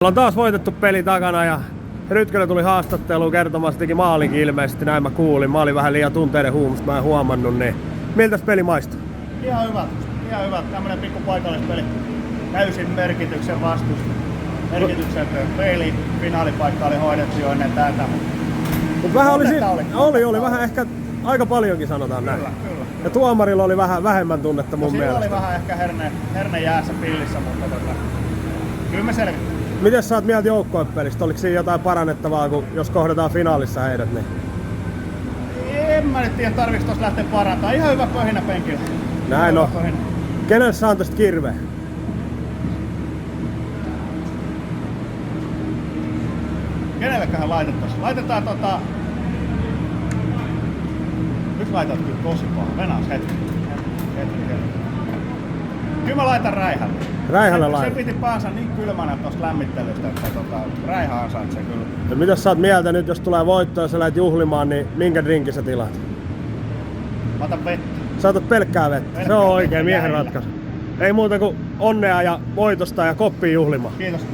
On taas voitettu peli takana ja Rytkölä tuli haastatteluun kertomaan, teki maalinkin ilmeisesti, näin mä kuulin. Mä olin vähän liian tunteiden huumista, mä en huomannut, niin miltäs peli maistuu? Ihan hyvä. Tämmönen pikku paikallispeli. Täysin merkityksen vastusta. Merkityksetön peli. Finaalipaikka oli hoidettu jo ennen tätä. Mut vähän oli vähän ehkä aika paljonkin sanotaan näin. Kyllä. Ja tuomarilla oli vähän vähemmän tunnetta mun Sillä mielestä. oli vähän ehkä herne jäässä pillissä, mutta kyllä me selvittiin. Miten sä oot mieltä joukkuepelistä? Oliko siinä jotain parannettavaa, kun jos kohdataan finaalissa heidät? Niin... En mä nyt tiedä, tarviks tossa lähteä parantamaan. Ihan hyvä pöhinä penkillä. Näin on. Kenelle sä antaisit kirveen? Kenelleköhän laitettaisiin? Laitetaan Nyt laitat kyllä tosi paha. Venäas hetki. Kyllä mä laitan Räihälle. Räihälle Se laitat. piti päänsä niin kylmänä tosta lämmittelystä, että Räihä ansaitsee kyllä. Ja mitä sä oot mieltä nyt, jos tulee voitto ja sä lähdet juhlimaan, niin minkä drinkin sä tilaat? Mä otan vettä. Sä otat pelkkää vettä. Se on oikein miehen ratkaisu. Ei muuta kuin onnea ja voitosta ja koppiin juhlimaan. Kiitos.